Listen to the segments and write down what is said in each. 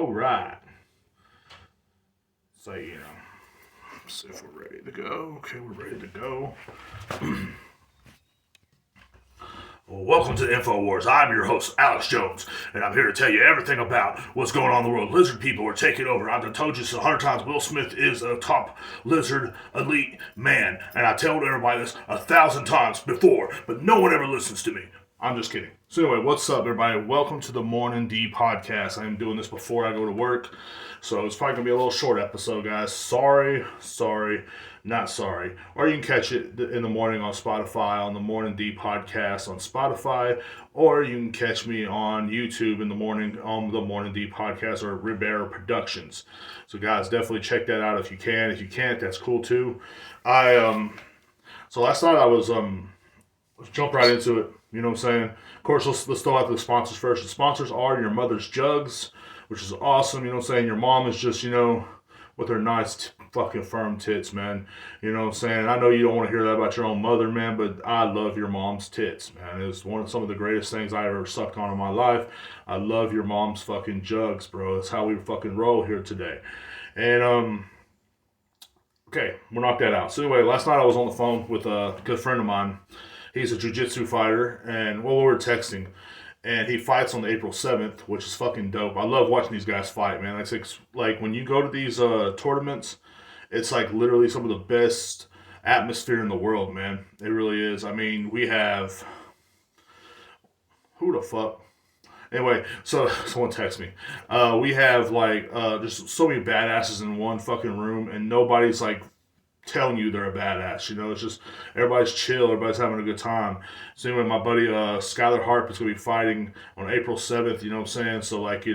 All right. So, see if we're ready to go. Okay, we're ready to go. Well, welcome to InfoWars. I'm your host, Alex Jones, and I'm here to tell you everything about what's going on in the world. Lizard people are taking over. I've told you 100 times Will Smith is a top lizard elite man, and I told everybody this 1,000 times before, but no one ever listens to me. I'm just kidding. So anyway, what's up, everybody? Welcome to the Morning D podcast. I am doing this before I go to work, so it's probably going to be a little short episode, guys. Sorry, not sorry. Or you can catch it in the morning on Spotify, on the Morning D podcast on Spotify, or you can catch me on YouTube in the morning on the Morning D podcast or Ribera Productions. So guys, definitely check that out if you can. If you can't, that's cool too. So last night I was let's jump right into it. You know what I'm saying? Of course, let's throw out the sponsors first. The sponsors are your mother's jugs, which is awesome. You know what I'm saying? Your mom is just, with her nice fucking firm tits, man. You know what I'm saying? I know you don't want to hear that about your own mother, man, but I love your mom's tits, man. It's some of the greatest things I ever sucked on in my life. I love your mom's fucking jugs, bro. That's how we fucking roll here today. And, okay, we'll knock that out. So anyway, last night I was on the phone with a good friend of mine. He's a jiu-jitsu fighter, and we were texting, and he fights on April 7th, which is fucking dope. I love watching these guys fight, man. It's like when you go to these tournaments, it's like literally some of the best atmosphere in the world, man. It really is. I mean, we have... Who the fuck? Anyway, so someone text me. We have like just so many badasses in one fucking room, and nobody's like telling you they're a badass. It's just everybody's chill, everybody's having a good time. So anyway, my buddy Skylar Harp is gonna be fighting on April 7th. You know what I'm saying? So like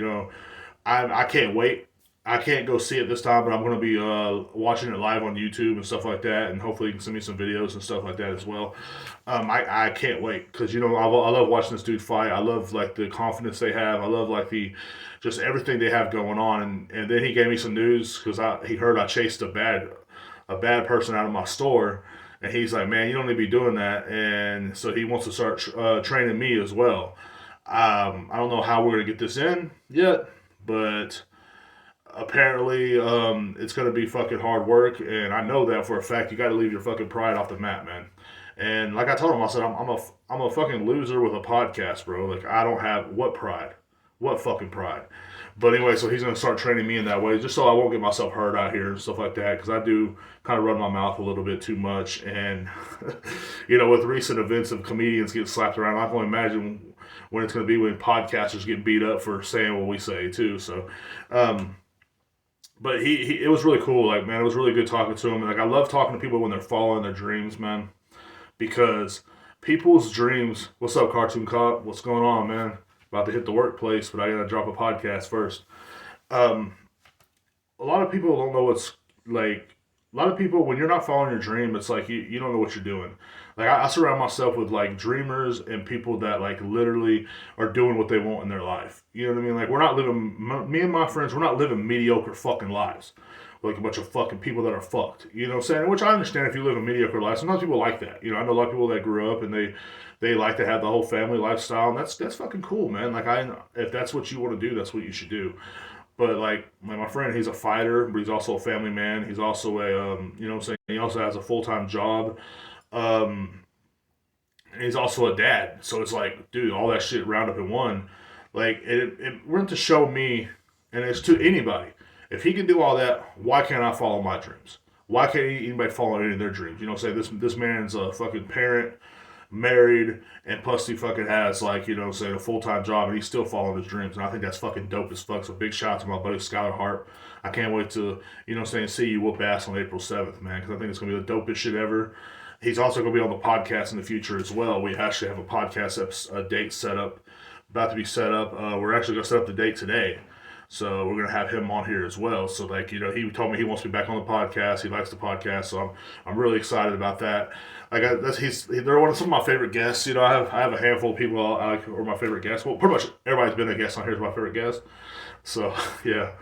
I can't wait. I can't go see it this time, but I'm going to be watching it live on YouTube and stuff like that, and hopefully you can send me some videos and stuff like that as well. I can't wait because I love watching this dude fight. I love like the confidence they have. I love like just everything they have going on. And then he gave me some news because he heard I chased a bad person out of my store, and he's like, man, you don't need to be doing that. And so he wants to start training me as well. I don't know how we're going to get this in yet, but apparently it's going to be fucking hard work, and I know that for a fact. You got to leave your fucking pride off the mat, man. And like I told him, I said, I'm a fucking loser with a podcast, bro. Like, I don't have what fucking pride. But anyway, so he's going to start training me in that way, just so I won't get myself hurt out here and stuff like that, because I do kind of run my mouth a little bit too much. And, with recent events of comedians getting slapped around, I can only imagine when it's going to be when podcasters get beat up for saying what we say, too. So, but it was really cool. Like, man, it was really good talking to him. Like, I love talking to people when they're following their dreams, man, because people's dreams. What's up, Cartoon Cop? What's going on, man? About to hit the workplace, but I gotta drop a podcast first. A lot of people don't know what's like. A lot of people, when you're not following your dream, it's like you don't know what you're doing. Like, I surround myself with like dreamers and people that like literally are doing what they want in their life. You know what I mean? Like, we're not living. Me and my friends, we're not living mediocre fucking lives. Like a bunch of fucking people that are fucked. You know what I'm saying? Which I understand if you live a mediocre life. Sometimes people like that. I know a lot of people that grew up and they like to have the whole family lifestyle, and that's fucking cool, man. Like, if that's what you want to do, that's what you should do. But like my friend, he's a fighter, but he's also a family man. He's also he also has a full-time job. And he's also a dad. So it's like, dude, all that shit round up in one. Like, it went to show me, and it's to anybody. If he can do all that, why can't I follow my dreams? Why can't anybody follow any of their dreams? Say this man's a fucking parent, married, and plus he fucking has like, a full-time job, and he's still following his dreams. And I think that's fucking dope as fuck. So big shout out to my buddy Skylar Harp. I can't wait to, see you whoop ass on April 7th, man, because I think it's going to be the dopest shit ever. He's also going to be on the podcast in the future as well. We actually have a podcast date set up, about to be set up. We're actually going to set up the date today. So we're going to have him on here as well. So like, he told me he wants to be back on the podcast. He likes the podcast. So I'm really excited about that. Like, they're one of some of my favorite guests. I have a handful of people I like, or my favorite guests. Well, pretty much everybody's been a guest on here is my favorite guest. So yeah.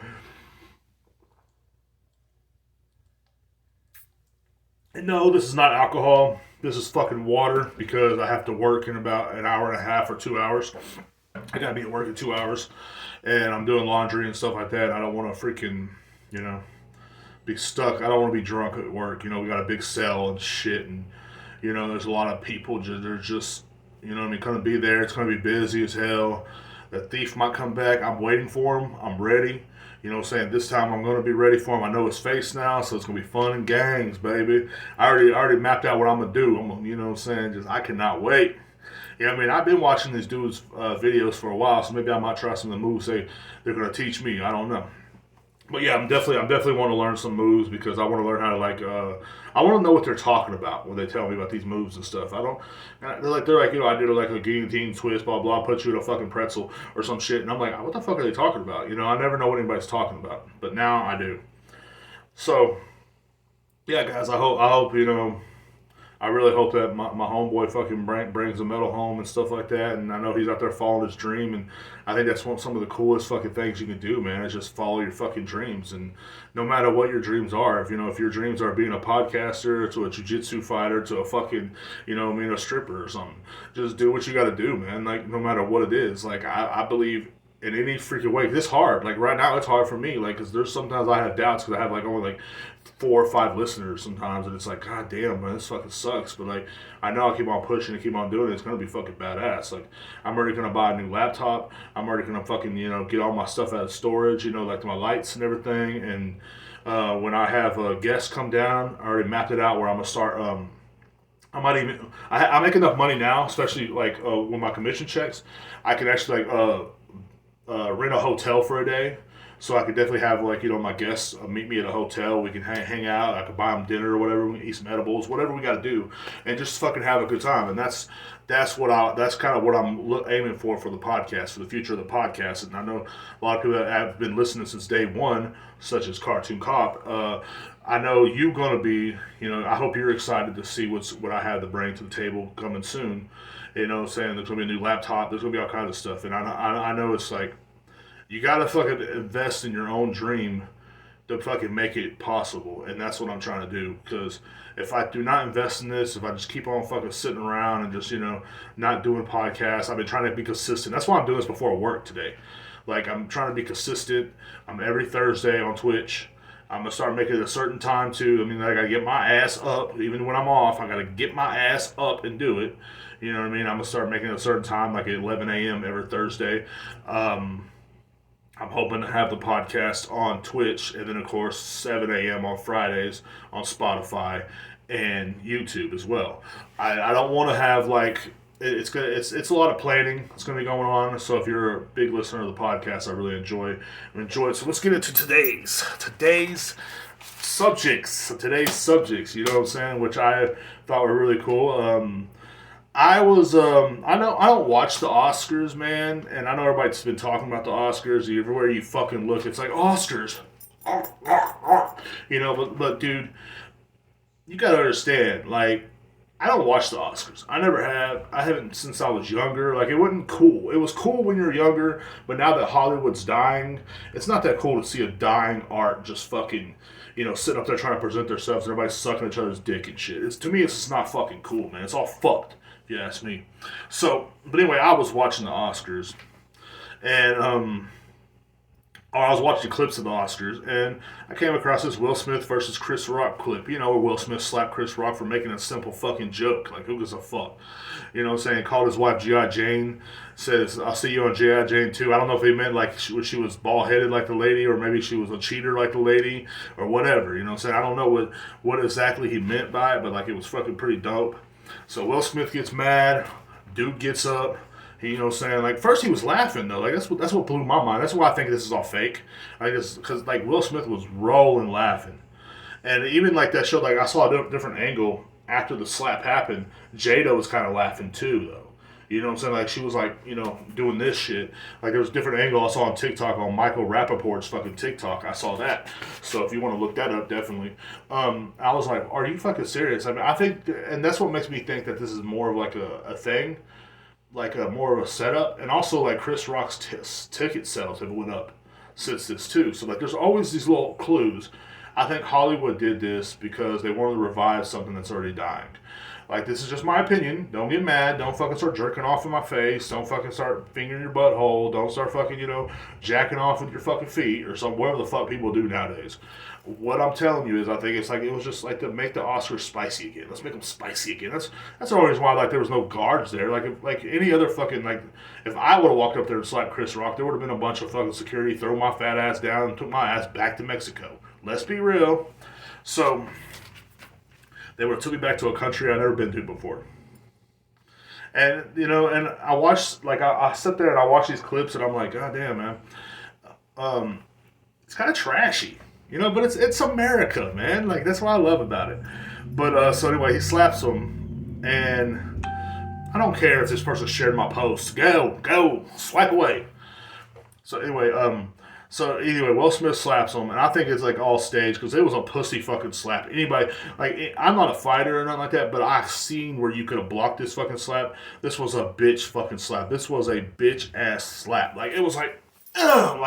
And no, this is not alcohol. This is fucking water because I have to work in about an hour and a half or 2 hours. I gotta be at work in 2 hours. and I'm doing laundry and stuff like that. I don't want to freaking, you know, be stuck. I don't want to be drunk at work. You know, we got a big cell and shit, and you know, there's a lot of people. They're just, you know what I mean, gonna be there. It's gonna be busy as hell. The thief might come back. I'm waiting for him. I'm ready. You know what I'm saying? This time I'm gonna be ready for him. I know his face now, so it's gonna be fun and gangs, baby. I already mapped out what I'm gonna do. You know what I'm saying? Just I cannot wait. Yeah, I mean, I've been watching these dudes' videos for a while, so maybe I might try some of the moves they're gonna teach me. I don't know. But yeah, I'm definitely want to learn some moves because I want to learn how to I want to know what they're talking about when they tell me about these moves and stuff. I don't. They're like you know I did like a guillotine twist, blah blah, put you in a fucking pretzel or some shit, and I'm like, what the fuck are they talking about? You know, I never know what anybody's talking about, but now I do. So yeah, guys, I hope you know I really hope that my homeboy fucking brings a medal home and stuff like that. And I know he's out there following his dream. And I think that's some of the coolest fucking things you can do, man, is just follow your fucking dreams. And no matter what your dreams are, if your dreams are being a podcaster, to a jiu-jitsu fighter, to a fucking, you know, a stripper or something, just do what you got to do, man. Like, no matter what it is. Like, I believe in any freaking way. It's hard. Like right now, it's hard for me. Like, cause there's sometimes I have doubts because I have like only like 4 or 5 listeners sometimes, and it's like, God damn, man, this fucking sucks. But like, I know I keep on pushing and keep on doing it. It's gonna be fucking badass. Like, I'm already gonna buy a new laptop. I'm already gonna fucking get all my stuff out of storage. Like my lights and everything. And when I have guests come down, I already mapped it out where I'm gonna start. I might even. I make enough money now, especially like with my commission checks. I can actually rent a hotel for a day. So I could definitely have my guests meet me at a hotel. We can hang out. I could buy them dinner or whatever. We can eat some edibles, whatever we got to do, and just fucking have a good time. And that's kind of what I'm aiming for the podcast, for the future of the podcast. And I know a lot of people that have been listening since day one, such as Cartoon Cop. I know you're gonna be. I hope you're excited to see what I have to bring to the table coming soon. You know what I'm saying? There's gonna be a new laptop. There's gonna be all kinds of stuff, and I know it's like. You gotta fucking invest in your own dream to fucking make it possible, and that's what I'm trying to do. Because if I do not invest in this, if I just keep on fucking sitting around and just not doing podcasts, I've been trying to be consistent. That's why I'm doing this before work today. Like I'm trying to be consistent. I'm every Thursday on Twitch. I'm gonna start making it a certain time too. I mean, I gotta get my ass up, even when I'm off. I gotta get my ass up and do it. You know what I mean? I'm gonna start making it a certain time, like at 11 a.m. every Thursday. I'm hoping to have the podcast on Twitch, and then of course 7 a.m. on Fridays on Spotify and YouTube as well. I don't want to have it's a lot of planning. It's gonna be going on. So if you're a big listener of the podcast, I really enjoy it. So let's get into today's subjects. You know what I'm saying? Which I thought were really cool. I don't watch the Oscars, man, and I know everybody's been talking about the Oscars. Everywhere you fucking look, it's like Oscars, But dude, you gotta understand. Like, I don't watch the Oscars. I never have. I haven't since I was younger. Like, it wasn't cool. It was cool when you were younger, but now that Hollywood's dying, it's not that cool to see a dying art just fucking. Sitting up there trying to present themselves and everybody's sucking each other's dick and shit. To me, it's just not fucking cool, man. It's all fucked. If you ask me. So, but anyway, I was watching the Oscars, and I was watching clips of the Oscars, and I came across this Will Smith versus Chris Rock clip. Where Will Smith slapped Chris Rock for making a simple fucking joke. Like, who gives a fuck? You know what I'm saying? Called his wife G.I. Jane. Says, I'll see you on G.I. Jane too. I don't know if he meant like she was bald-headed like the lady, or maybe she was a cheater like the lady, or whatever. You know what I'm saying? I don't know what exactly he meant by it, but like it was fucking pretty dope. So Will Smith gets mad, dude gets up. He, like first he was laughing though. Like that's what blew my mind. That's why I think this is all fake. I guess because like Will Smith was rolling laughing, and even like that show, like I saw a different angle after the slap happened. Jada was kind of laughing too though. You know what I'm saying? Like she was like doing this shit. Like there was a different angle I saw on TikTok on Michael Rappaport's fucking TikTok. I saw that. So if you want to look that up, definitely. I was like, are you fucking serious? I mean, I think, and that's what makes me think that this is more of like a thing, like a more of a setup, and also like Chris Rock's ticket sales have went up since this too. So like there's always these little clues. I think Hollywood did this because they wanted to revive something that's already dying. Like, this is just my opinion. Don't get mad. Don't fucking start jerking off in my face. Don't fucking start fingering your butthole. Don't start fucking, jacking off with your fucking feet or some whatever the fuck people do nowadays. What I'm telling you is, I think it's like it was just like to make the Oscars spicy again. Let's make them spicy again. That's the only reason why like there was no guards there. Like any other fucking like if I would have walked up there and slapped Chris Rock, there would have been a bunch of fucking security throw my fat ass down and took my ass back to Mexico. Let's be real. So they would have took me back to a country I'd never been to before. And and I watched I sit there and I watch these clips and I'm like, God damn, man, it's kind of trashy, but it's America, man. Like that's what I love about it. But so anyway, he slaps him, and I don't care if this person shared my post. Go, swipe away. So anyway, Will Smith slaps him, and I think it's like all staged because it was a pussy fucking slap. Anybody, I'm not a fighter or nothing like that, but I've seen where you could have blocked this fucking slap. This was a bitch fucking slap. This was a bitch ass slap. Like, it was like, ugh,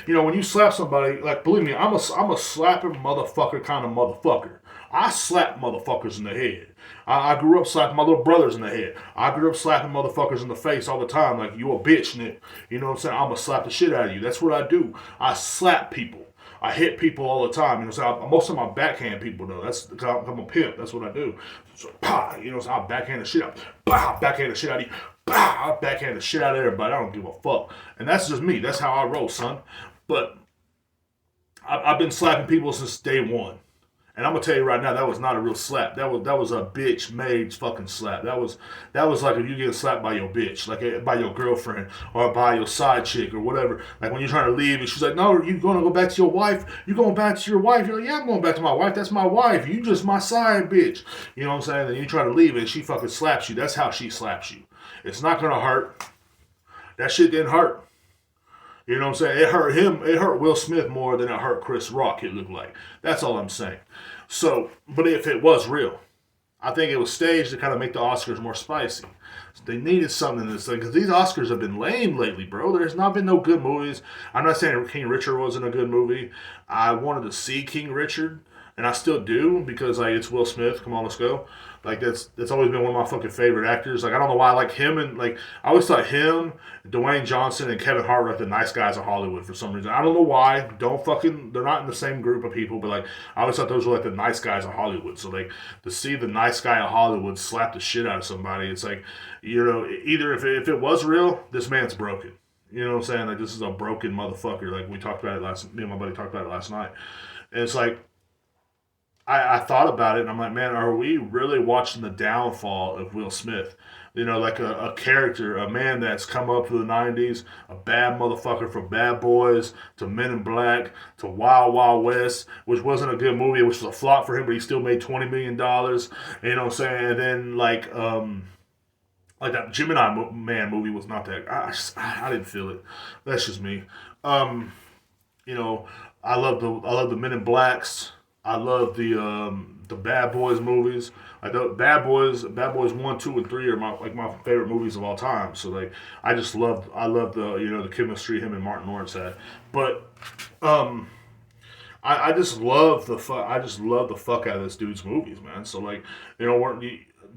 when you slap somebody, like, believe me, I'm a slapping motherfucker kind of motherfucker. I slap motherfuckers in the head. I grew up slapping my little brothers in the head. I grew up slapping motherfuckers in the face all the time. Like, you a bitch, Nick. You know what I'm saying? I'm going to slap the shit out of you. That's what I do. I slap people. I hit people all the time. So most of my backhand people, though. That's because I'm a pimp. That's what I do. So, so I backhand the shit out. Backhand the shit out of you. I backhand the shit out of everybody. I don't give a fuck. And that's just me. That's how I roll, son. But I've been slapping people since day one. And I'm gonna tell you right now, that was not a real slap. That was a bitch made fucking slap. That was like if you get slapped by your bitch, like by your girlfriend or by your side chick or whatever. Like when you're trying to leave and she's like, "No, are you gonna go back to your wife? You going back to your wife?" You're like, "Yeah, I'm going back to my wife. That's my wife. You just my side bitch." You know what I'm saying? Then you try to leave and she fucking slaps you. That's how she slaps you. It's not gonna hurt. That shit didn't hurt. You know what I'm saying? It hurt him. It hurt Will Smith more than it hurt Chris Rock, it looked like. That's all I'm saying. So, but if it was real, I think it was staged to kind of make the Oscars more spicy. So they needed something in this thing, because these Oscars have been lame lately, bro. There's not been no good movies. I'm not saying King Richard wasn't a good movie. I wanted to see King Richard, and I still do, because it's Will Smith. Come on, let's go. That's always been one of my fucking favorite actors. I don't know why I like him, and I always thought him, Dwayne Johnson, and Kevin Hart were like the nice guys of Hollywood for some reason. I don't know why. They're not in the same group of people, but I always thought those were like the nice guys of Hollywood. So to see the nice guy of Hollywood slap the shit out of somebody, it's like, either if it was real, this man's broken. You know what I'm saying? This is a broken motherfucker. We talked about it me and my buddy talked about it last night. And it's like, I thought about it, and I'm like, man, are we really watching the downfall of Will Smith? Like a character, a man that's come up through the 90s, a bad motherfucker from Bad Boys to Men in Black to Wild Wild West, which wasn't a good movie, which was a flop for him, but he still made $20 million. You know what I'm saying? And then, that Gemini Man movie was not that. I didn't feel it. That's just me. I love the Men in Blacks. I love the Bad Boys movies. Bad Boys 1, 2, and 3 are my favorite movies of all time. So I love the chemistry him and Martin Lawrence had. But I just love the fuck out of this dude's movies, man. So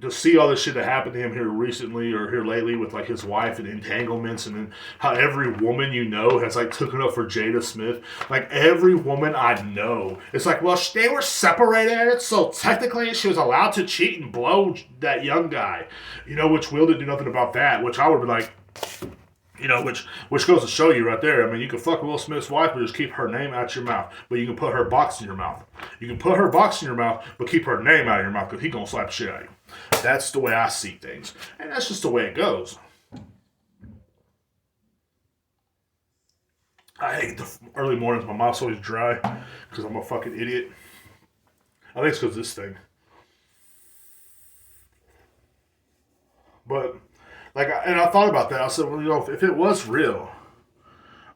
to see all this shit that happened to him here recently or here lately with his wife and entanglements, and then how every woman has taken up for Jada Smith. Every woman I know, it's well, they were separated, so technically she was allowed to cheat and blow that young guy. Which Will didn't do nothing about that, which I would be like, which goes to show you right there. I mean, you can fuck Will Smith's wife, but just keep her name out your mouth. But you can put her box in your mouth. You can put her box in your mouth, but keep her name out of your mouth, because he gonna slap the shit out of you. That's the way I see things. And that's just the way it goes. I hate the early mornings. My mouth's always dry because I'm a fucking idiot. I think it's because of this thing. But, I thought about that. I said, well, if it was real,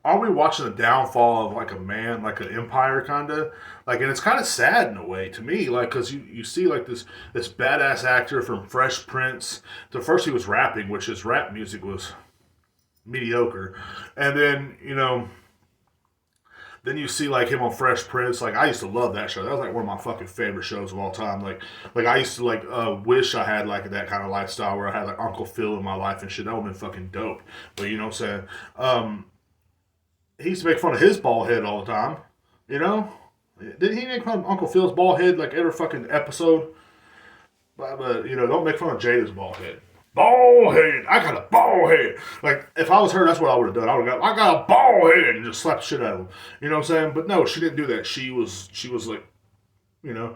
are we watching the downfall of a man, an empire kind of? And it's kind of sad in a way to me, because you see this badass actor from Fresh Prince. To first he was rapping, which his rap music was mediocre. And then, Then you see like him on Fresh Prince. Like I used to love that show. That was like one of my fucking favorite shows of all time. Like I used to like wish I had like that kind of lifestyle where I had like Uncle Phil in my life and shit. That would have been fucking dope. But you know what I'm saying? He used to make fun of his bald head all the time. You know? Didn't he make fun of Uncle Phil's bald head like every fucking episode? But you know, don't make fun of Jada's bald head. Bald head. I got a bald head. Like, if I was her, that's what I would have done. I would have got, I got a bald head and just slapped the shit out of him. You know what I'm saying? But no, she didn't do that. She was like, you know,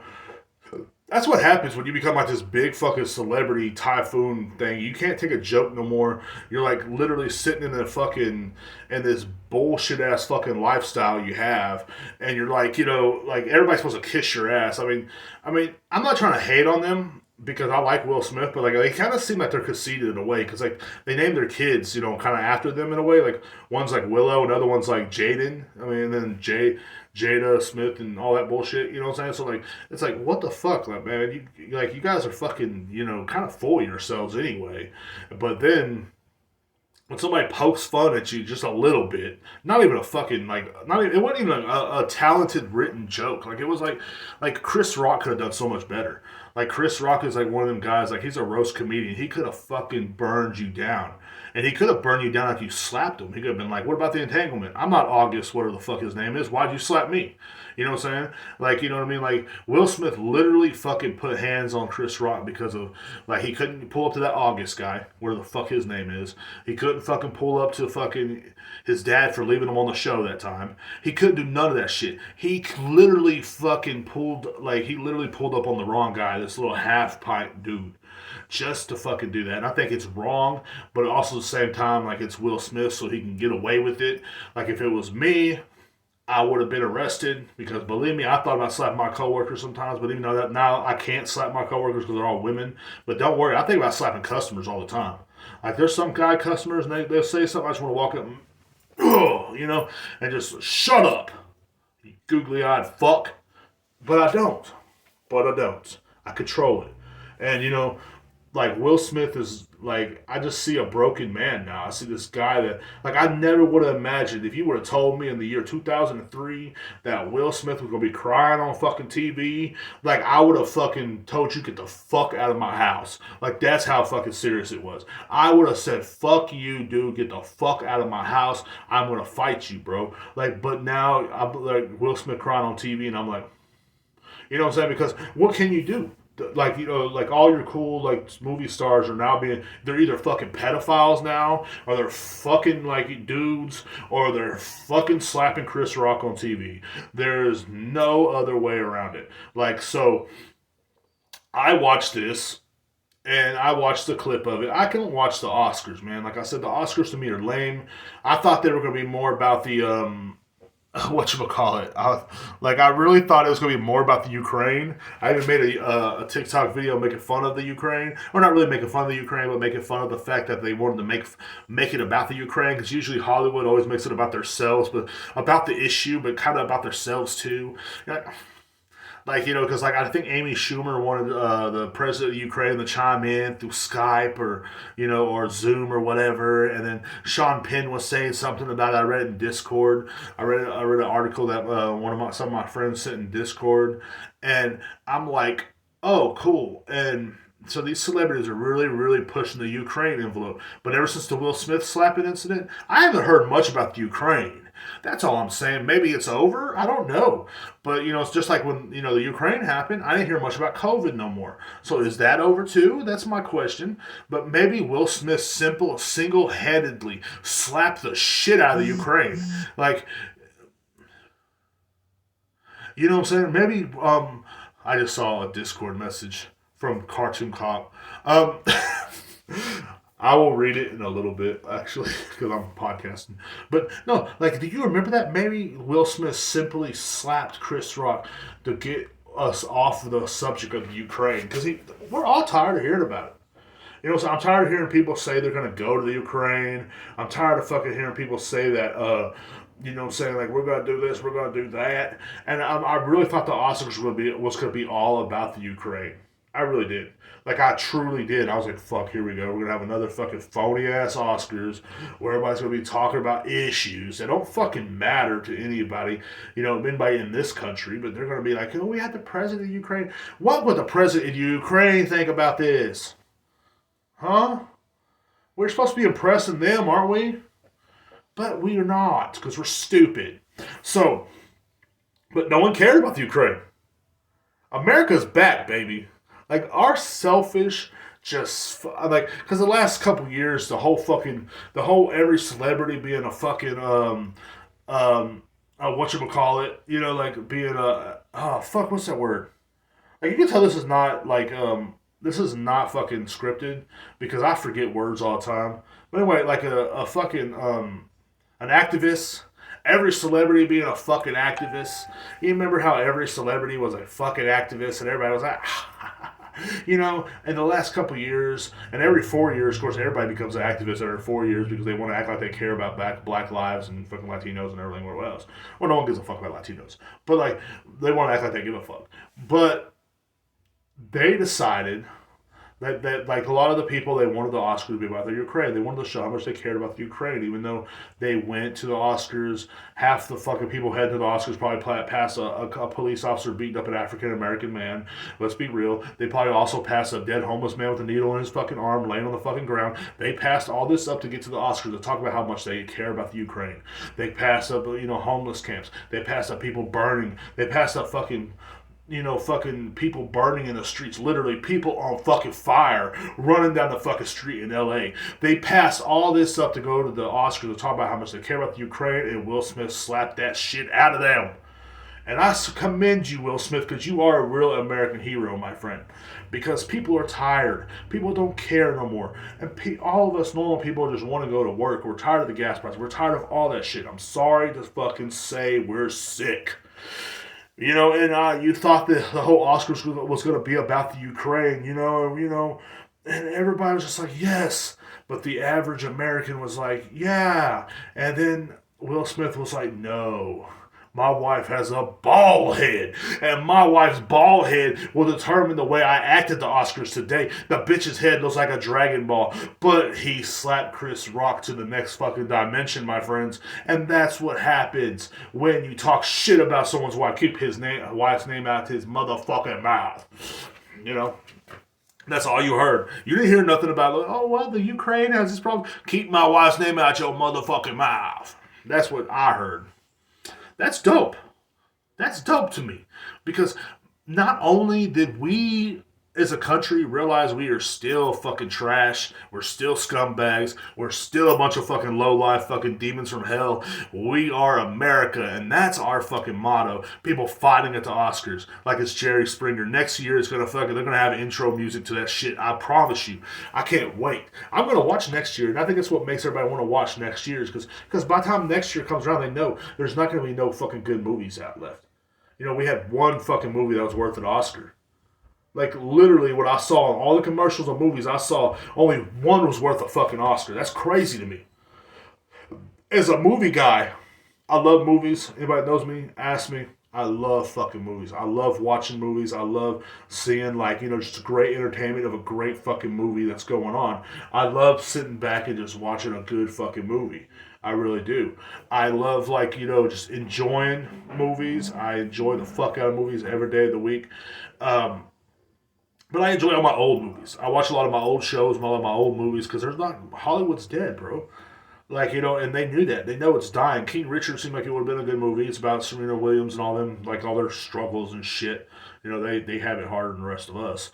that's what happens when you become like this big fucking celebrity typhoon thing. You can't take a joke no more. You're like literally sitting in in this bullshit ass fucking lifestyle you have, and you're like, you know, like everybody's supposed to kiss your ass. I mean, I'm not trying to hate on them because I like Will Smith, but like they kind of seem like they're conceited in a way because like they name their kids, you know, kind of after them in a way. Like one's like Willow, another one's like Jaden. I mean, and then Jada Smith and all that bullshit. You know what I'm saying? So like it's like what the fuck, like man, you guys are fucking, you know, kind of full of yourselves anyway. But then when somebody pokes fun at you just a little bit, not even a fucking like, not even, it wasn't even a talented written joke. Like it was like Chris Rock could have done so much better. Like Chris Rock is like one of them guys. Like he's a roast comedian. He could have fucking burned you down, and he could have burned you down if you slapped him. He could have been like, "What about the entanglement? I'm not August, whatever the fuck his name is. Why'd you slap me?" You know what I'm saying? Like, you know what I mean? Like, Will Smith literally fucking put hands on Chris Rock because of, like, he couldn't pull up to that August guy, where the fuck his name is. He couldn't fucking pull up to fucking his dad for leaving him on the show that time. He couldn't do none of that shit. He literally fucking pulled up on the wrong guy, this little half pint dude, just to fucking do that. And I think it's wrong, but also at the same time, like, it's Will Smith, so he can get away with it. Like, if it was me, I would have been arrested because, believe me, I thought about slapping my coworkers sometimes, but even though that now I can't slap my coworkers because they're all women. But don't worry, I think about slapping customers all the time. Like, there's some guy customers and they'll say something, I just want to walk up and, you know, and just shut up, you googly-eyed fuck. But I don't. I control it. And, you know, like Will Smith is like, I just see a broken man now. I see this guy that, like, I never would have imagined if you would have told me in the year 2003 that Will Smith was going to be crying on fucking TV, like, I would have fucking told you get the fuck out of my house. Like, that's how fucking serious it was. I would have said, fuck you, dude, get the fuck out of my house. I'm going to fight you, bro. Like, but now, I'm like, Will Smith crying on TV, and I'm like, you know what I'm saying? Because what can you do? Like, you know, like all your cool like movie stars are now they're either fucking pedophiles now, or they're fucking like dudes, or they're fucking slapping Chris Rock on TV. There's no other way around it. Like, so I watched this and I watched the clip of it. I can watch the Oscars, man. Like I said, the Oscars to me are lame. I thought they were going to be more about the whatchamacallit. I really thought it was going to be more about the Ukraine. I even made a TikTok video making fun of the Ukraine. Or not really making fun of the Ukraine, but making fun of the fact that they wanted to make it about the Ukraine. Because usually Hollywood always makes it about themselves, but about the issue, but kind of about themselves too. Like, you know, because like I think Amy Schumer wanted the president of Ukraine to chime in through Skype or, you know, or Zoom or whatever, and then Sean Penn was saying something about it. I read it in Discord. I read an article that some of my friends sent in Discord, and I'm like, oh, cool. And so these celebrities are really, really pushing the Ukraine envelope. But ever since the Will Smith slapping incident, I haven't heard much about the Ukraine. That's all I'm saying. Maybe it's over. I don't know. But, you know, it's just like when, you know, the Ukraine happened, I didn't hear much about COVID no more. So is that over too? That's my question. But maybe Will Smith single-handedly slapped the shit out of the Ukraine. Like, you know what I'm saying? Maybe, I just saw a Discord message from Cartoon Cop. I will read it in a little bit, actually, because I'm podcasting. But no, like, do you remember that? Maybe Will Smith simply slapped Chris Rock to get us off the subject of Ukraine, because we're all tired of hearing about it. You know, so I'm tired of hearing people say they're going to go to the Ukraine. I'm tired of fucking hearing people say that, you know what I'm saying, like, we're going to do this, we're going to do that. And I really thought the Oscars was going to be all about the Ukraine. I really did. Like, I truly did. I was like, fuck, here we go. We're going to have another fucking phony ass Oscars where everybody's going to be talking about issues that don't fucking matter to anybody, anybody in this country, but they're going to be like, oh, we had the president of Ukraine. What would the president of Ukraine think about this? Huh? We're supposed to be impressing them, aren't we? But we are not, because we're stupid. So, but no one cared about the Ukraine. America's back, baby. Like, our selfish, just, like, because the last couple years, every celebrity being a fucking, whatchamacallit, like, being what's that word? Like, you can tell this is not fucking scripted, because I forget words all the time. But anyway, like, a fucking, an activist. Every celebrity being a fucking activist. You remember how every celebrity was a fucking activist and everybody was like, in the last couple of years, and every 4 years, of course, everybody becomes an activist every 4 years because they want to act like they care about black lives and fucking Latinos and everything else. Well, no one gives a fuck about Latinos. But, like, they want to act like they give a fuck. But they decided that like a lot of the people, they wanted the Oscars to be about the Ukraine. They wanted to show how much they cared about the Ukraine, even though they went to the Oscars. Half the fucking people heading to the Oscars probably passed a police officer beating up an African American man. Let's be real. They probably also passed a dead homeless man with a needle in his fucking arm laying on the fucking ground. They passed all this up to get to the Oscars to talk about how much they care about the Ukraine. They passed up, homeless camps. They passed up people burning. They passed up fucking fucking people burning in the streets, literally people on fucking fire running down the fucking street in LA. They passed all this up to go to the Oscars to talk about how much they care about the Ukraine, and Will Smith slapped that shit out of them. And I commend you, Will Smith, because you are a real American hero, my friend. Because people are tired. People don't care no more. And all of us normal people just want to go to work. We're tired of the gas price. We're tired of all that shit. I'm sorry to fucking say we're sick. And you thought that the whole Oscars was going to be about the Ukraine, and everybody was just like, yes. But the average American was like, yeah. And then Will Smith was like, no. My wife has a bald head, and my wife's bald head will determine the way I act at the Oscars today. The bitch's head looks like a Dragon Ball, but he slapped Chris Rock to the next fucking dimension, my friends, and that's what happens when you talk shit about someone's wife. Keep his wife's name out his motherfucking mouth. That's all you heard. You didn't hear nothing about, the Ukraine has this problem. Keep my wife's name out your motherfucking mouth. That's what I heard. That's dope. That's dope to me. Because not only did we as a country realize we are still fucking trash, we're still scumbags, we're still a bunch of fucking low-life fucking demons from hell, we are America, and that's our fucking motto. People fighting at the Oscars like it's Jerry Springer. Next year they're gonna have intro music to that shit. I promise you. I can't wait. I'm gonna watch next year, and I think that's what makes everybody want to watch next year, because by the time next year comes around, they know there's not gonna be no fucking good movies out left. We had one fucking movie that was worth an Oscar. Like, literally, what I saw in all the commercials and movies I saw, only one was worth a fucking Oscar. That's crazy to me. As a movie guy, I love movies. Anybody that knows me, ask me. I love fucking movies. I love watching movies. I love seeing, just great entertainment of a great fucking movie that's going on. I love sitting back and just watching a good fucking movie. I really do. I love, just enjoying movies. I enjoy the fuck out of movies every day of the week. But I enjoy all my old movies. I watch a lot of my old shows and all of my old movies because Hollywood's dead, bro. And they knew that. They know it's dying. King Richard seemed like it would have been a good movie. It's about Serena Williams and all them, all their struggles and shit. They have it harder than the rest of us.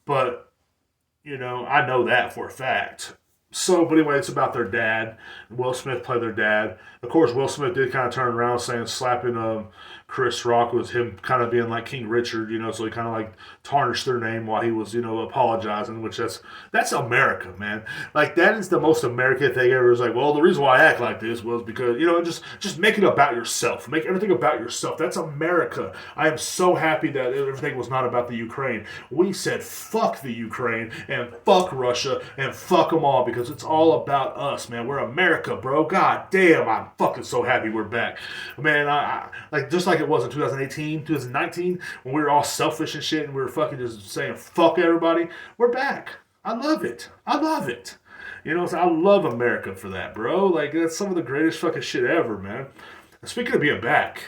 But, I know that for a fact. So, but anyway, it's about their dad. Will Smith played their dad. Of course, Will Smith did kind of turn around saying slapping Chris Rock was him kind of being like King Richard, so he kind of tarnished their name while he was, apologizing, which that's America, man. That is the most American thing ever. It's well, the reason why I act like this was because, just make it about yourself. Make everything about yourself. That's America. I am so happy that everything was not about the Ukraine. We said fuck the Ukraine and fuck Russia and fuck them all because it's all about us, man. We're America, bro. God damn, I'm fucking so happy we're back. Man, just like it was in 2018, 2019, when we were all selfish and shit and we were fucking just saying fuck everybody. We're back. I love it. I love it. You know, I love America for that, bro. Like, that's some of the greatest fucking shit ever, man. And speaking of being back,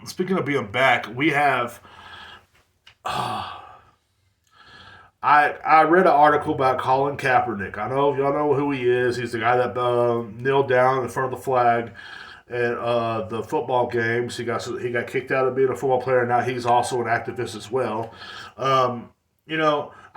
speaking of being back, we have. I read an article about Colin Kaepernick. I know y'all know who he is. He's the guy that kneeled down in front of the flag at the football games. He got kicked out of being a football player. Now he's also an activist as well. I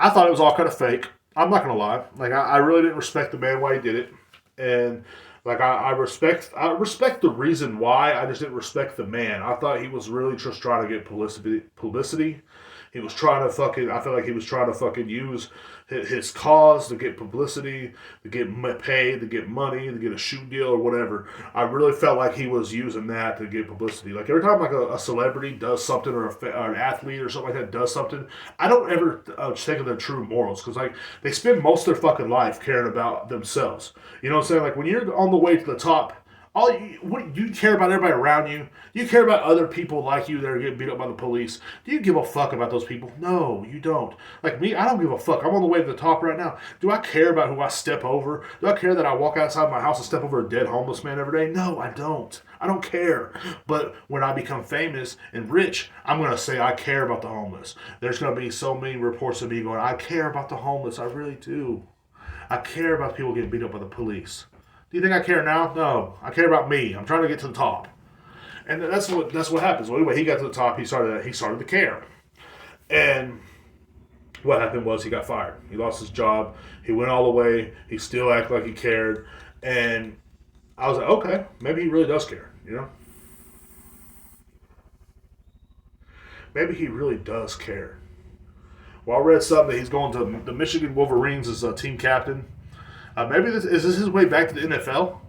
thought it was all kind of fake. I'm not gonna lie. Like I really didn't respect the man why he did it, and like I respect the reason why. I just didn't respect the man. I thought he was really just trying to get publicity. He was trying to fucking. I feel like he was trying to fucking use his cause to get publicity, to get paid, to get money, to get a shoe deal or whatever. I really felt like he was using that to get publicity. Like every time like a celebrity does something or an athlete or something like that does something, I don't ever think of their true morals because like they spend most of their fucking life caring about themselves. You know what I'm saying? Like when you're on the way to the top. You care about everybody around you? You care about other people like you that are getting beat up by the police? Do you give a fuck about those people? No, you don't. Like me, I don't give a fuck. I'm on the way to the top right now. Do I care about who I step over? Do I care that I walk outside my house and step over a dead homeless man every day? No, I don't. I don't care. But when I become famous and rich, I'm going to say I care about the homeless. There's going to be so many reports of me going, I care about the homeless. I really do. I care about people getting beat up by the police. Do you think I care now? No, I care about me. I'm trying to get to the top, and that's what happens. Well, anyway, he got to the top. He started to care, and what happened was he got fired. He lost his job. He went all the way. He still acted like he cared, and I was like, okay, maybe he really does care. You know, maybe he really does care. Well, I read something that he's going to the Michigan Wolverines as a team captain. Maybe is this his way back to the NFL?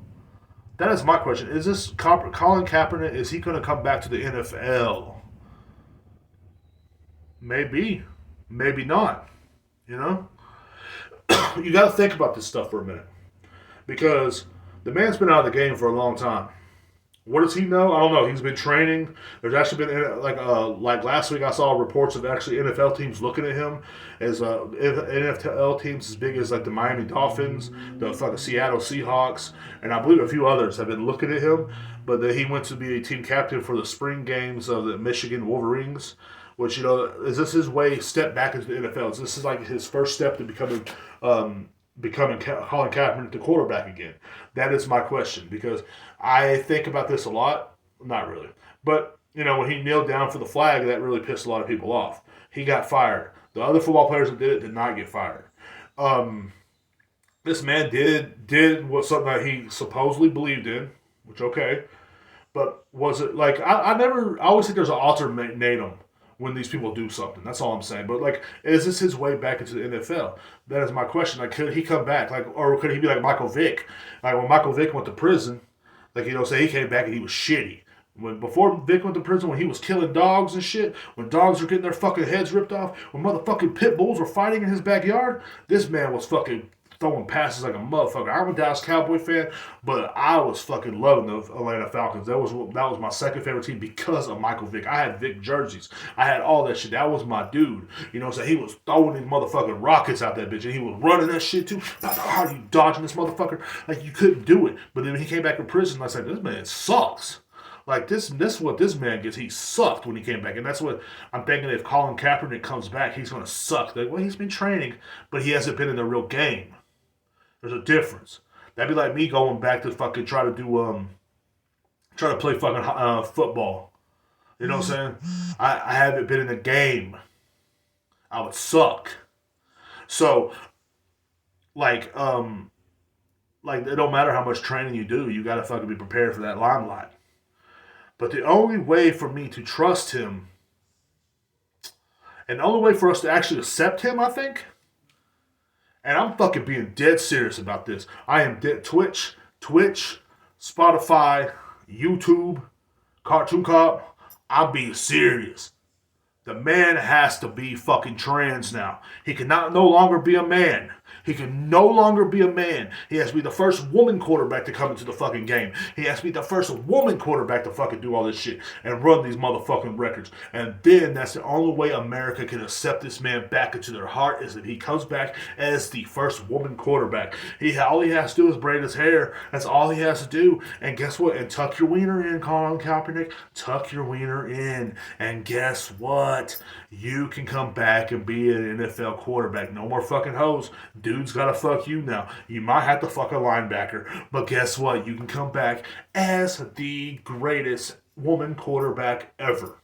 That is my question. Is this Colin Kaepernick? Is he going to come back to the NFL? Maybe. Maybe not. You know? You got to think about this stuff for a minute. Because the man's been out of the game for a long time. What does he know? I don't know. He's been training. There's actually been like last week I saw reports of actually NFL teams looking at him as NFL teams as big as like the Miami Dolphins, the fucking Seattle Seahawks, and I believe a few others have been looking at him. But then he went to be a team captain for the spring games of the Michigan Wolverines. Which is this his step back into the NFL? Is this like his first step to becoming Colin Kaepernick the quarterback again? That is my question because I think about this a lot. Not really. But, when he kneeled down for the flag, that really pissed a lot of people off. He got fired. The other football players that did it did not get fired. This man did what something that he supposedly believed in, which okay. But was it like, I always think there's an ultimatum when these people do something. That's all I'm saying. But, like, is this his way back into the NFL? That is my question. Like, could he come back? Like, or could he be like Michael Vick? Like, when Michael Vick went to prison, like, say he came back and he was shitty. Before Vick went to prison, when he was killing dogs and shit, when dogs were getting their fucking heads ripped off, when motherfucking pit bulls were fighting in his backyard, this man was fucking throwing passes like a motherfucker. I'm a Dallas Cowboy fan, but I was fucking loving the Atlanta Falcons. That was my second favorite team because of Michael Vick. I had Vick jerseys. I had all that shit. That was my dude. So he was throwing these motherfucking rockets out that bitch, and he was running that shit too. How are you dodging this motherfucker? Like, you couldn't do it. But then he came back from prison, and I said, this man sucks. Like, this is what this man gets. He sucked when he came back. And that's what I'm thinking. If Colin Kaepernick comes back, he's going to suck. Like, well, he's been training, but he hasn't been in the real game. There's a difference. That'd be like me going back to fucking try to play fucking football. You know what I'm saying? I haven't been in the game. I would suck. So, like it don't matter how much training you do, you gotta fucking be prepared for that limelight. But the only way for me to trust him, and the only way for us to actually accept him, I think, and I'm fucking being dead serious about this. I am Twitch, Spotify, YouTube, Cartoon Cop. I'm being serious. The man has to be fucking trans now. He cannot no longer be a man. He can no longer be a man. He has to be the first woman quarterback to come into the fucking game. He has to be the first woman quarterback to fucking do all this shit and run these motherfucking records. And then that's the only way America can accept this man back into their heart is if he comes back as the first woman quarterback. All he has to do is braid his hair. That's all he has to do. And guess what? And tuck your wiener in, Colin Kaepernick. Tuck your wiener in. And guess what? You can come back and be an NFL quarterback. No more fucking hoes. Dude's gotta fuck you now. You might have to fuck a linebacker. But guess what? You can come back as the greatest woman quarterback ever.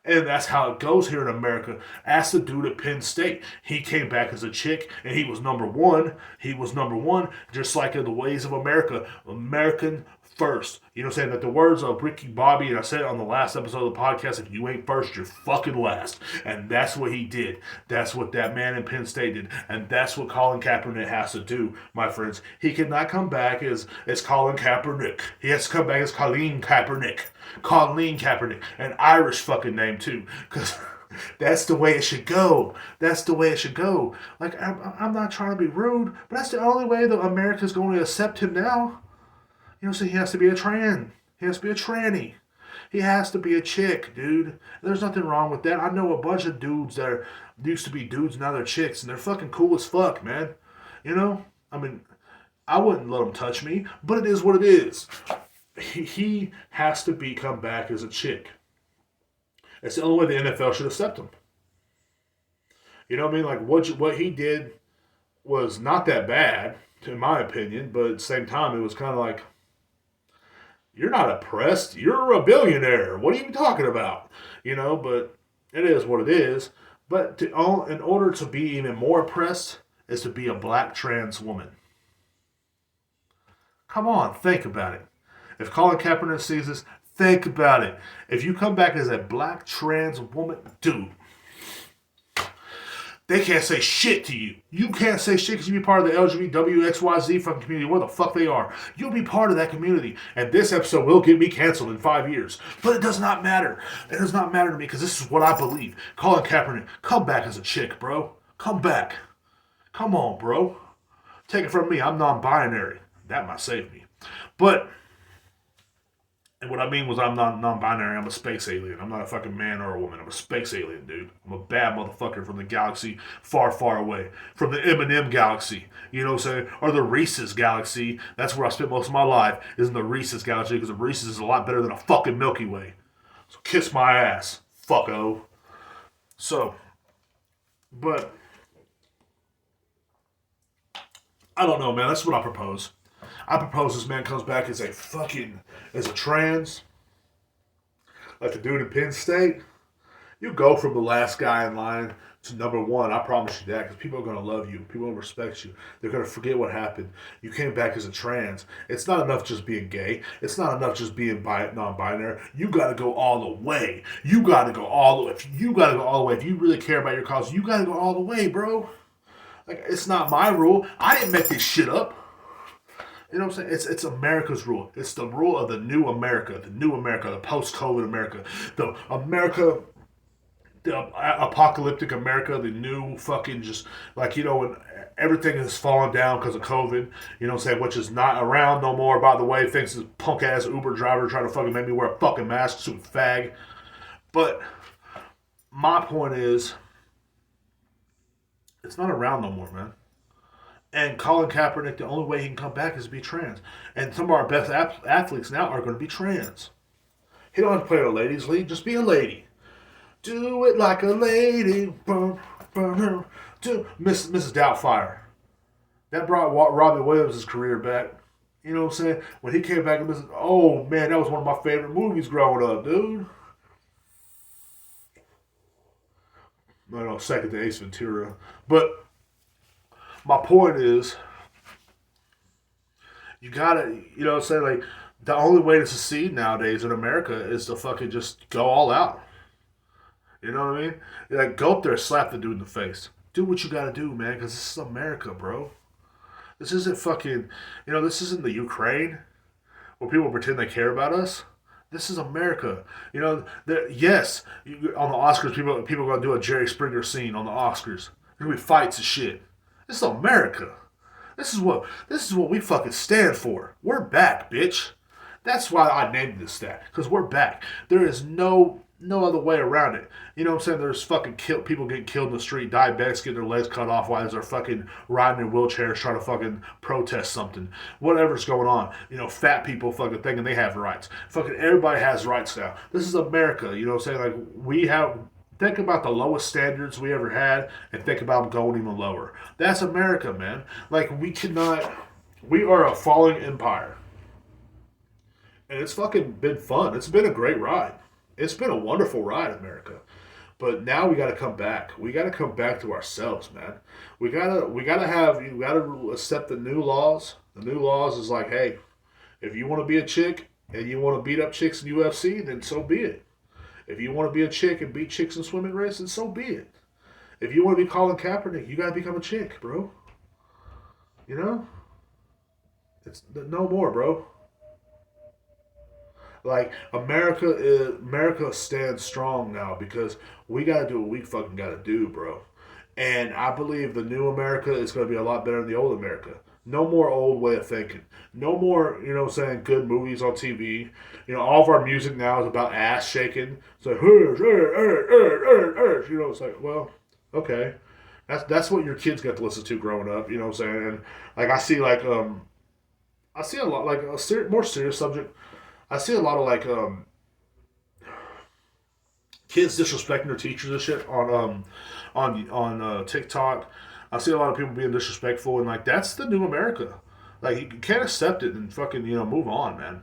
And that's how it goes here in America. Ask the dude at Penn State. He came back as a chick, and he was number one. He was number one, just like in the ways of America. American first. You know what I'm saying? That the words of Ricky Bobby, and I said it on the last episode of the podcast, if you ain't first, you're fucking last. And that's what he did. That's what that man in Penn State did. And that's what Colin Kaepernick has to do, my friends. He cannot come back as Colin Kaepernick. He has to come back as Colin Kaepernick. Colin Kaepernick. An Irish fucking name, too. Because that's the way it should go. That's the way it should go. Like, I'm not trying to be rude, but that's the only way that America's going to accept him now. You know, so he has to be a trans. He has to be a tranny. He has to be a chick, dude. There's nothing wrong with that. I know a bunch of dudes that used to be dudes, now they're chicks, and they're fucking cool as fuck, man. You know? I mean, I wouldn't let them touch me, but it is what it is. He has to come back as a chick. It's the only way the NFL should accept him. You know what I mean? Like, what he did was not that bad, in my opinion, but at the same time, it was kind of like, you're not oppressed. You're a billionaire. What are you talking about? You know, but it is what it is. But in order to be even more oppressed is to be a black trans woman. Come on, think about it. If Colin Kaepernick sees this, think about it. If you come back as a black trans woman, dude, they can't say shit to you. You can't say shit because you be part of the LGBTQXYZ fucking community. Where the fuck they are. You'll be part of that community. And this episode will get me canceled in 5 years. But it does not matter. It does not matter to me because this is what I believe. Colin Kaepernick, come back as a chick, bro. Come back. Come on, bro. Take it from me. I'm non-binary. That might save me. But... and what I mean was I'm not non-binary. I'm a space alien. I'm not a fucking man or a woman. I'm a space alien, dude. I'm a bad motherfucker from the galaxy far, far away. From the M&M galaxy. You know what I'm saying? Or the Reese's galaxy. That's where I spent most of my life, is in the Reese's galaxy, because the Reese's is a lot better than a fucking Milky Way. So kiss my ass, fucko. So, but, I don't know, man. That's what I propose. I propose this man comes back as a trans, like the dude in Penn State. You go from the last guy in line to number one. I promise you that, because people are going to love you. People are going to respect you. They're going to forget what happened. You came back as a trans. It's not enough just being gay. It's not enough just being non-binary. You got to go all the way. You got to go all the way. You got to go all the way. If you really care about your cause, you got to go all the way, bro. Like, it's not my rule. I didn't make this shit up. You know what I'm saying? It's America's rule. It's the rule of the new America, the post-COVID America, the apocalyptic America, the new fucking just, like, you know, when everything has fallen down because of COVID, you know what I'm saying, which is not around no more, by the way, thanks to this punk-ass Uber driver trying to fucking make me wear a fucking mask, stupid fag. But my point is, it's not around no more, man. And Colin Kaepernick, the only way he can come back is to be trans. And some of our best athletes now are going to be trans. He don't have to play in a ladies' league. Just be a lady. Do it like a lady. Mrs. Doubtfire. That brought Robbie Williams' career back. You know what I'm saying? When he came back, oh man, that was one of my favorite movies growing up, dude. No, second to Ace Ventura. But my point is, you gotta, you know what I'm saying? Like, the only way to succeed nowadays in America is to fucking just go all out. You know what I mean? Like, go up there, slap the dude in the face. Do what you gotta do, man, because this is America, bro. This isn't fucking, you know, this isn't the Ukraine where people pretend they care about us. This is America. You know, yes, on the Oscars, people are gonna do a Jerry Springer scene on the Oscars. There's gonna be fights and shit. This is America. This is what we fucking stand for. We're back, bitch. That's why I named this that, because we're back. There is no other way around it. You know what I'm saying? There's fucking people getting killed in the street, diabetics getting their legs cut off while they're fucking riding in wheelchairs trying to fucking protest something. Whatever's going on. You know, fat people fucking thinking they have rights. Fucking everybody has rights now. This is America. You know what I'm saying? Like, we have. Think about the lowest standards we ever had and think about them going even lower. That's America, man. Like, we cannot. We are a falling empire. And it's fucking been fun. It's been a great ride. It's been a wonderful ride, America. But now we got to come back. We got to come back to ourselves, man. We gotta accept the new laws. The new laws is like, hey, if you want to be a chick and you want to beat up chicks in UFC, then so be it. If you want to be a chick and beat chicks in swimming races, so be it. If you want to be Colin Kaepernick, you got to become a chick, bro. You know, it's no more, bro. Like, America stands strong now because we gotta do what we fucking gotta do, bro. And I believe the new America is gonna be a lot better than the old America. No more old way of thinking. No more, you know what I'm saying, good movies on TV. You know, all of our music now is about ass shaking. It's like, you know, it's like, well, okay. That's what your kids got to listen to growing up, you know what I'm saying? And like I see a lot like more serious subject. I see a lot of like kids disrespecting their teachers and shit on TikTok. I see a lot of people being disrespectful, and like that's the new America. Like, you can't accept it and fucking move on, man.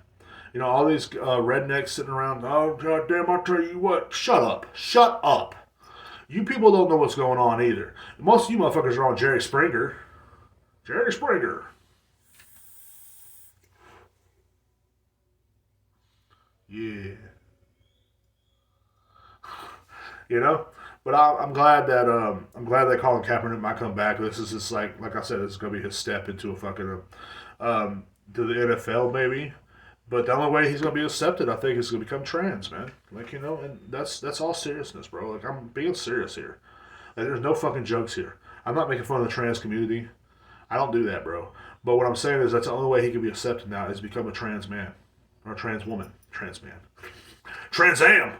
You know, all these rednecks sitting around. Oh goddamn! I tell you what, shut up. You people don't know what's going on either. Most of you motherfuckers are on Jerry Springer. Jerry Springer. Yeah. You know. But I'm glad that Colin Kaepernick might come back. This is just like I said, this is gonna be his step into a fucking to the NFL maybe. But the only way he's gonna be accepted, I think, is gonna become trans, man. Like, and that's all seriousness, bro. Like, I'm being serious here. Like, there's no fucking jokes here. I'm not making fun of the trans community. I don't do that, bro. But what I'm saying is that's the only way he can be accepted now is become a trans man or a trans woman, trans man, Trans Am.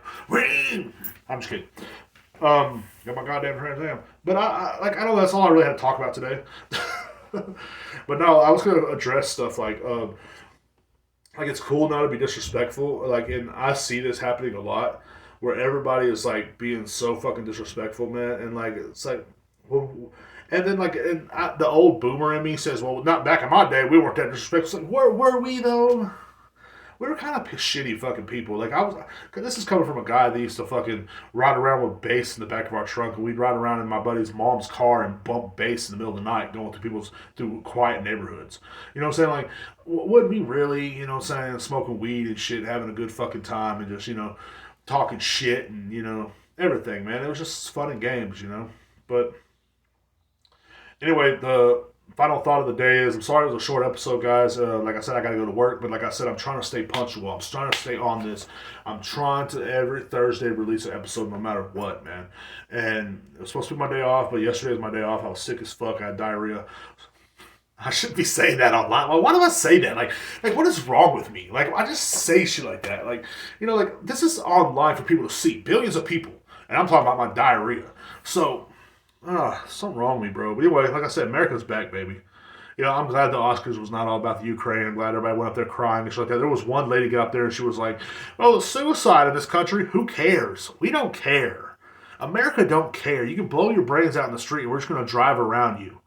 I'm just kidding. Got my goddamn Trans Am. But I don't know. That's all I really had to talk about today. But no, I was gonna address stuff like it's cool now to be disrespectful. Like, and I see this happening a lot, where everybody is like being so fucking disrespectful, man. And like it's like, well, and then like the old boomer in me says, well, not back in my day, we weren't that disrespectful. It's like, where were we though? We were kind of shitty fucking people. Like, cause this is coming from a guy that used to fucking ride around with bass in the back of our trunk, and we'd ride around in my buddy's mom's car and bump bass in the middle of the night, going through quiet neighborhoods. You know what I'm saying? Like, would we really, you know what I'm saying, smoking weed and shit, having a good fucking time, and just talking shit and everything, man. It was just fun and games, But anyway, the final thought of the day is, I'm sorry it was a short episode, guys. Like I said, I got to go to work, but like I said, I'm trying to stay punctual. I'm trying to stay on this. I'm trying to every Thursday release an episode no matter what, man. And it was supposed to be my day off, but yesterday was my day off. I was sick as fuck. I had diarrhea. I shouldn't be saying that online. Why do I say that? Like, what is wrong with me? Like, I just say shit like that. Like, this is online for people to see. Billions of people. And I'm talking about my diarrhea. So, something wrong with me, bro. But anyway, like I said, America's back, baby. I'm glad the Oscars was not all about the Ukraine. I'm glad everybody went up there crying and shit like that. There was one lady got up there and she was like, "Oh, suicide in this country. Who cares? We don't care. America don't care. You can blow your brains out in the street and we're just going to drive around you.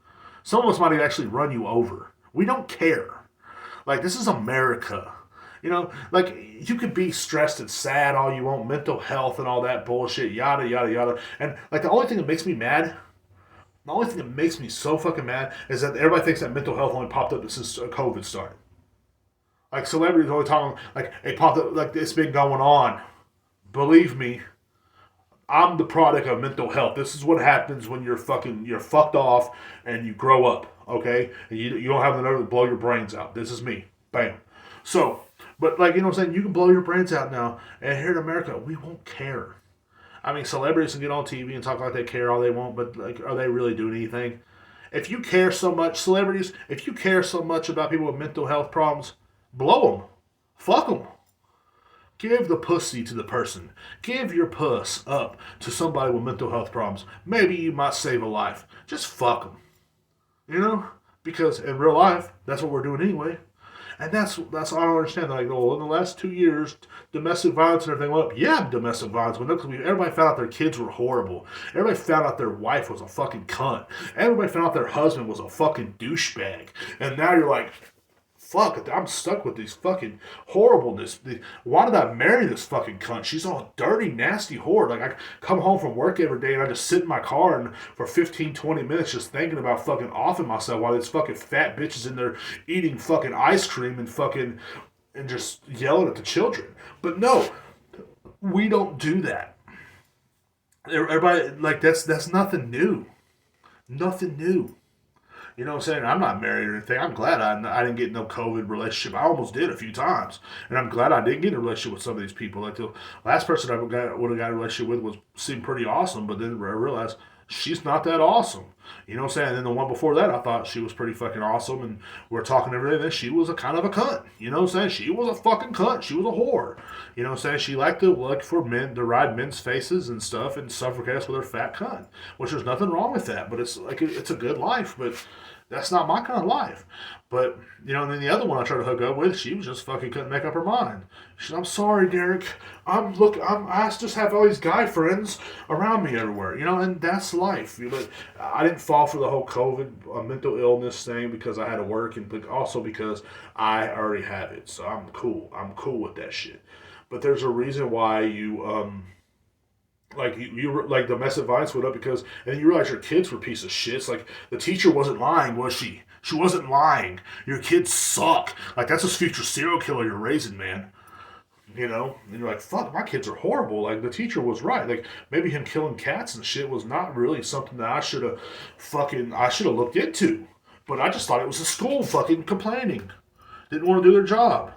Some of us might actually run you over. We don't care. Like, this is America." Like, you could be stressed and sad all you want, mental health and all that bullshit, yada, yada, yada. And, like, the only thing that makes me mad, the only thing that makes me so fucking mad is that everybody thinks that mental health only popped up since COVID started. Like, celebrities always talking, like, it popped up, like, it's been going on. Believe me, I'm the product of mental health. This is what happens when you're fucked off and you grow up, okay? And you don't have the nerve to blow your brains out. This is me. Bam. So, but like, what I'm saying? You can blow your brains out now. And here in America, we won't care. I mean, celebrities can get on TV and talk like they care all they want, but like, are they really doing anything? If you care so much, celebrities, if you care so much about people with mental health problems, blow them. Fuck them. Give the pussy to the person. Give your puss up to somebody with mental health problems. Maybe you might save a life. Just fuck them. You know? Because in real life, that's what we're doing anyway. And that's all I don't understand. Like, well, in the last 2 years, domestic violence and everything went up. Yeah, domestic violence went up because everybody found out their kids were horrible. Everybody found out their wife was a fucking cunt. Everybody found out their husband was a fucking douchebag. And now you're like, fuck, I'm stuck with these fucking horribleness. Why did I marry this fucking cunt? She's all dirty, nasty whore. Like, I come home from work every day and I just sit in my car and for 15, 20 minutes just thinking about fucking offing myself while this fucking fat bitch is in there eating fucking ice cream and just yelling at the children. But no, we don't do that. Everybody, like, that's nothing new. Nothing new. You know what I'm saying? I'm not married or anything. I'm glad I didn't get no COVID relationship. I almost did a few times. And I'm glad I didn't get in a relationship with some of these people. Like the last person I would have got a relationship with seemed pretty awesome, but then I realized she's not that awesome. You know what I'm saying? And then the one before that, I thought she was pretty fucking awesome, and we're talking every day. Then she was a kind of a cunt. You know what I'm saying? She was a fucking cunt. She was a whore. You know what I'm saying? She liked to look for men to ride men's faces and stuff and suffocate us with her fat cunt. Which there's nothing wrong with that, but it's like it's a good life, but that's not my kind of life. But, you know, and then the other one I tried to hook up with, she was just fucking couldn't make up her mind. She said, I'm sorry, Derek. I just have all these guy friends around me everywhere, you know, and that's life. But I didn't fall for the whole COVID mental illness thing because I had to work, and also because I already have it. So I'm cool. I'm cool with that shit. But there's a reason why you, like you like domestic violence went up because, and you realize your kids were a piece of shit. It's like the teacher wasn't lying, was she? She wasn't lying. Your kids suck. Like, that's a future serial killer you're raising, man. You know, and you're like, fuck, my kids are horrible. Like, the teacher was right. Like, maybe him killing cats and shit was not really something that I should have looked into. But I just thought it was the school fucking complaining. Didn't want to do their job.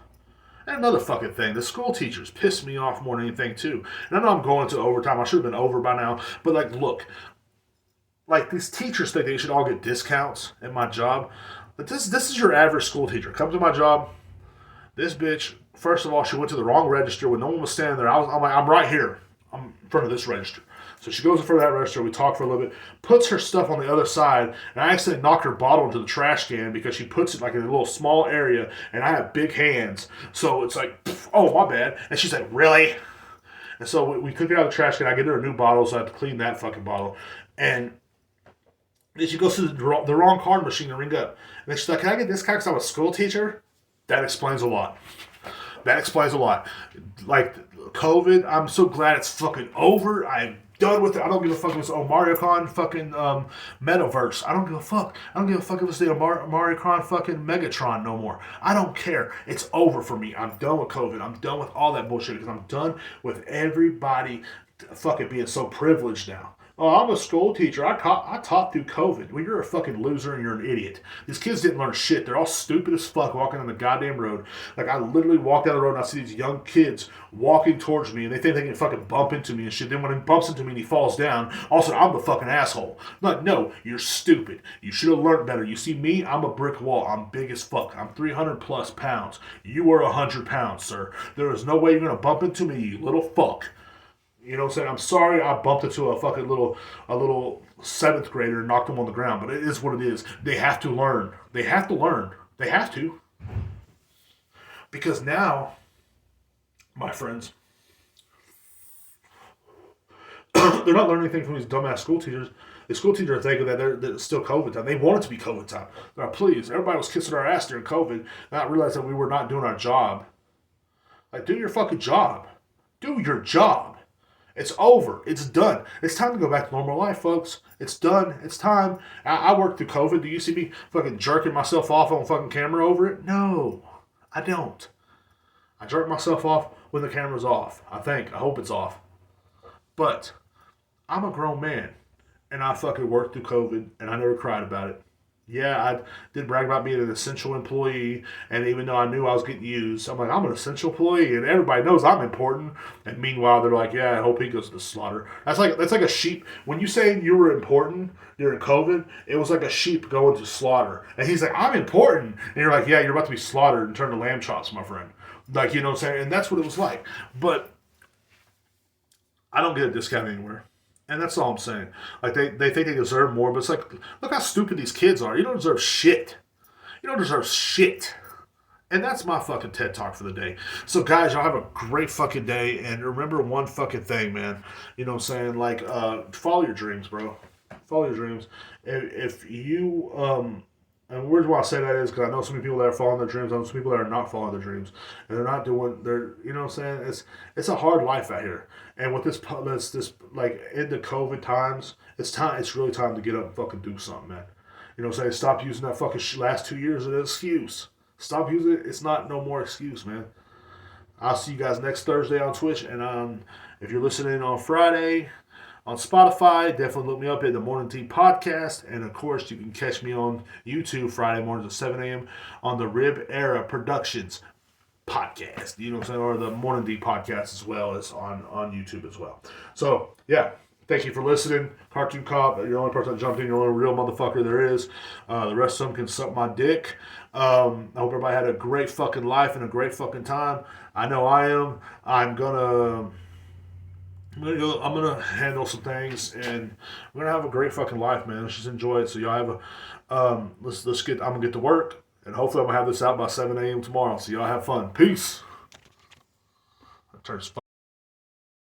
And another fucking thing, the school teachers piss me off more than anything too. And I know I'm going to overtime. I should have been over by now. But like, look, like these teachers think they should all get discounts at my job. But this is your average school teacher. Come to my job. This bitch, first of all, she went to the wrong register when no one was standing there. I'm like, I'm right here. I'm in front of this register. So she goes in front of that register, we talk for a little bit, puts her stuff on the other side, and I accidentally knock her bottle into the trash can because she puts it like in a little small area, and I have big hands. So it's like, oh, my bad. And she's like, really? And so we took it out of the trash can. I get her a new bottle, so I have to clean that fucking bottle. And then she goes to the wrong card machine to ring up. And then she's like, can I get this card because I'm a school teacher? That explains a lot. That explains a lot. Like, COVID, I'm so glad it's fucking over. I'm done with it. I don't give a fuck if it's Mario Kart fucking metaverse. I don't give a fuck. I don't give a fuck if it's the Mario Kart fucking Megatron no more. I don't care. It's over for me. I'm done with COVID. I'm done with all that bullshit because I'm done with everybody fucking being so privileged now. Oh, I'm a school teacher. I taught through COVID. Well, you're a fucking loser and you're an idiot. These kids didn't learn shit. They're all stupid as fuck walking on the goddamn road. Like, I literally walk down the road and I see these young kids walking towards me and they think they can fucking bump into me and shit. Then when he bumps into me and he falls down, also I'm the fucking asshole. Like, no, you're stupid. You should have learned better. You see me, I'm a brick wall. I'm big as fuck. I'm 300 plus pounds. You are 100 pounds, sir. There is no way you're going to bump into me, you little fuck. You know what I'm saying? I'm sorry I bumped into a fucking little 7th grader and knocked him on the ground, but it is what it is. They have to learn. They have to learn. They have to. Because now, my friends, they're not learning anything from these dumbass school teachers. The school teachers are thinking that it's still COVID time. They want it to be COVID time. They're like, please, everybody was kissing our ass during COVID, not realizing that we were not doing our job. Like, do your fucking job. Do your job. It's over. It's done. It's time to go back to normal life, folks. It's done. It's time. I worked through COVID. Do you see me fucking jerking myself off on fucking camera over it? No, I don't. I jerk myself off when the camera's off. I think. I hope it's off. But I'm a grown man, and I fucking worked through COVID, and I never cried about it. Yeah, I did brag about being an essential employee, and even though I knew I was getting used, I'm like, I'm an essential employee, and everybody knows I'm important. And meanwhile, they're like, yeah, I hope he goes to the slaughter. That's like a sheep. When you say you were important during COVID, it was like a sheep going to slaughter, and he's like, I'm important, and you're like, yeah, you're about to be slaughtered and turned to lamb chops, my friend. Like, you know what I'm saying? And that's what it was like. But I don't get a discount anywhere. And that's all I'm saying. Like they think they deserve more, but it's like, look how stupid these kids are. You don't deserve shit. You don't deserve shit. And that's my fucking TED talk for the day. So guys, y'all have a great fucking day, and remember one fucking thing, man. You know what I'm saying? Like, follow your dreams, bro. Follow your dreams. If you and the reason why I say that is because I know so many people that are following their dreams. I know some people that are not following their dreams, and they're not doing. They're, you know what I'm saying? It's a hard life out here, and with this like in the COVID times, it's time. It's really time to get up and fucking do something, man. You know what I'm saying? Stop using that fucking last 2 years as an excuse. Stop using it. It's not no more excuse, man. I'll see you guys next Thursday on Twitch, and if you're listening on Friday on Spotify, definitely look me up at the Morning Tea Podcast, and of course you can catch me on YouTube Friday mornings at 7 a.m. on the Rib Era Productions podcast. You know what I'm saying? Or the Morning Tea Podcast as well as on YouTube as well. So yeah. Thank you for listening. Cartoon Cop, you're the only person that jumped in. You're the only real motherfucker there is. The rest of them can suck my dick. I hope everybody had a great fucking life and a great fucking time. I know I am. I'm gonna handle some things, and we're gonna have a great fucking life, man. Let's just enjoy it. So y'all have a let's get. I'm gonna get to work, and hopefully I'm gonna have this out by 7 a.m. tomorrow. So y'all have fun. Peace. I turn this